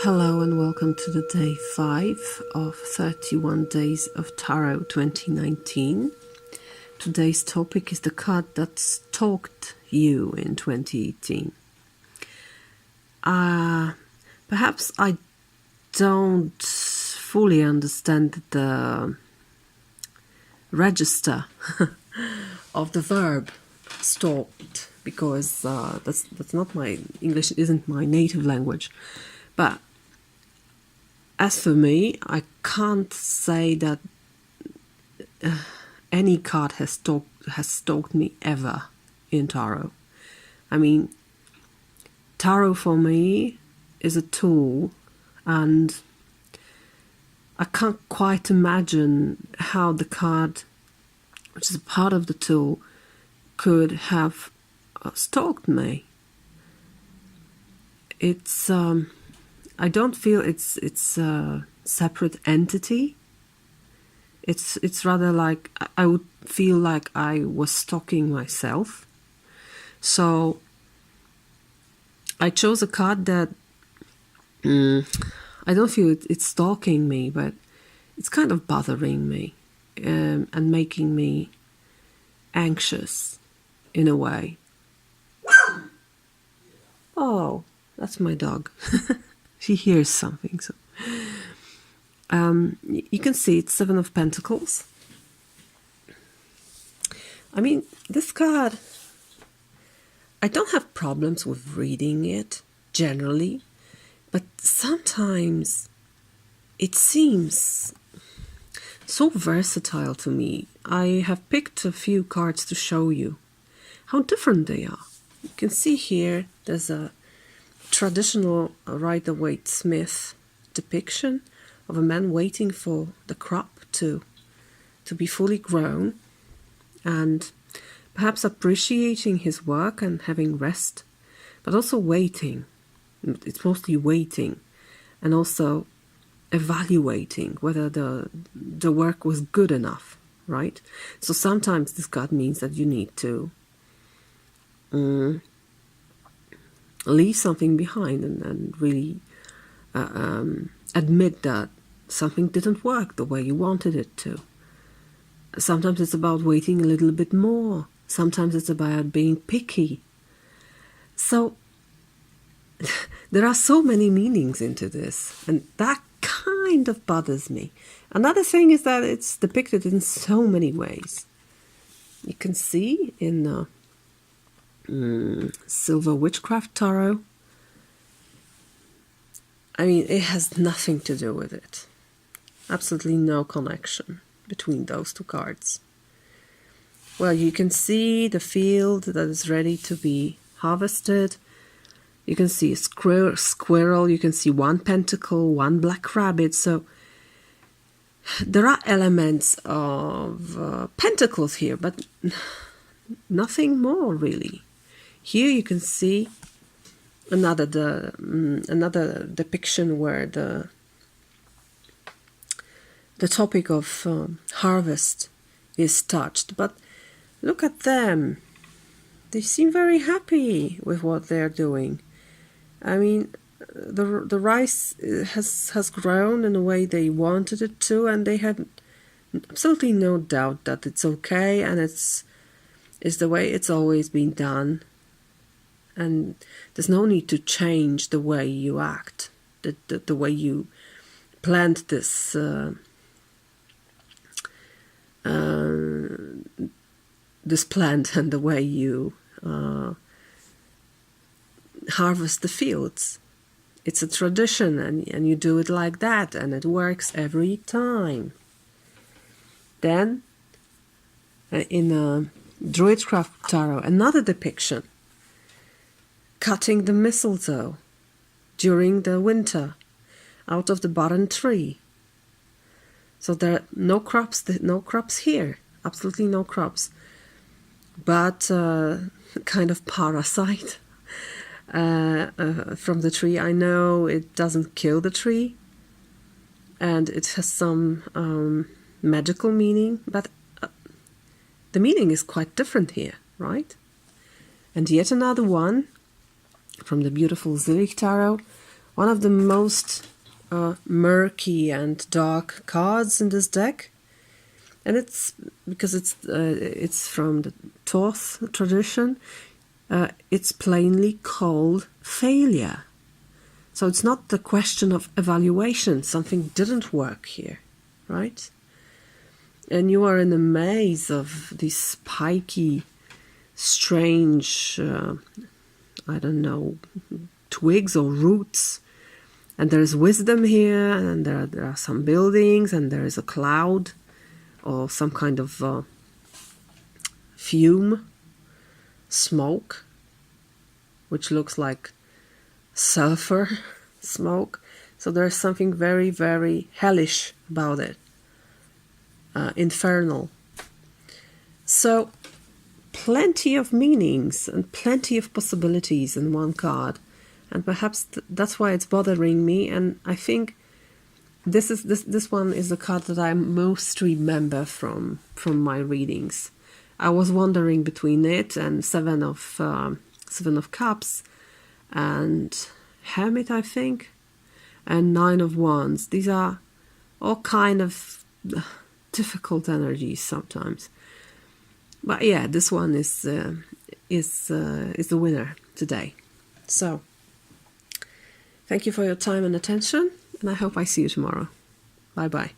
Hello and welcome to the day 5 of 31 Days of Tarot 2019. Today's topic is the card that stalked you in 2018. Perhaps I don't fully understand the register of the verb stalked, because that's not my English isn't my native language. But as for me, I can't say that any card has stalked me ever in tarot. I mean, tarot for me is a tool, and I can't quite imagine how the card, which is a part of the tool, could have stalked me. It's I don't feel it's a separate entity. It's rather like I would feel like I was stalking myself. So I chose a card that I don't feel it's stalking me, but it's kind of bothering me and making me anxious in a way. Oh, that's my dog. She hears something. So you can see it's 7 of Pentacles. I mean, this card, I don't have problems with reading it generally, but sometimes it seems so versatile to me. I have picked a few cards to show you how different they are. You can see here there's a traditional Rider-Waite-Smith depiction of a man waiting for the crop to be fully grown and perhaps appreciating his work and having rest, but also waiting. It's mostly waiting and also evaluating whether the work was good enough, right? So sometimes this card means that you need to leave something behind and really admit that something didn't work the way you wanted it to. Sometimes it's about waiting a little bit more. Sometimes it's about being picky. So there are so many meanings into this, and that kind of bothers me. Another thing is that it's depicted in so many ways. You can see in Silver Witchcraft Tarot. I mean, it has nothing to do with it. Absolutely no connection between those two cards. Well, you can see the field that is ready to be harvested. You can see a squirrel. You can see 1 pentacle, 1 black rabbit. So there are elements of pentacles here, but nothing more really. Here you can see another depiction where the topic of harvest is touched. But look at them. They seem very happy with what they're doing. I mean, the rice has grown in the way they wanted it to, and they had absolutely no doubt that it's okay and it's the way it's always been done. And there's no need to change the way you act, the way you plant this this plant and the way you harvest the fields. It's a tradition, and you do it like that, and it works every time. Then, in Druidcraft Tarot, another depiction. Cutting the mistletoe during the winter out of the barren tree. So there are no crops here, absolutely no crops. But kind of parasite from the tree. I know it doesn't kill the tree, and it has some magical meaning, but the meaning is quite different here, right? And yet another one from the beautiful Zillich Tarot one of the most murky and dark cards in this deck, and it's because it's from the Thoth tradition. It's plainly called failure. So it's not the question of evaluation. Something didn't work here, right? And you are in a maze of these spiky, strange, I don't know, twigs or roots. And there's wisdom here, and there are some buildings, and there is a cloud or some kind of fume, smoke, which looks like sulfur smoke. So there's something very, very hellish about it. Infernal. So plenty of meanings and plenty of possibilities in one card, and perhaps that's why it's bothering me. And I think this one is the card that I most remember from my readings. I was wondering between it and Seven of Cups and Hermit, I think, and Nine of Wands. These are all kind of difficult energies sometimes, but yeah, this one is the winner today. So thank you for your time and attention, and I hope I see you tomorrow. Bye bye.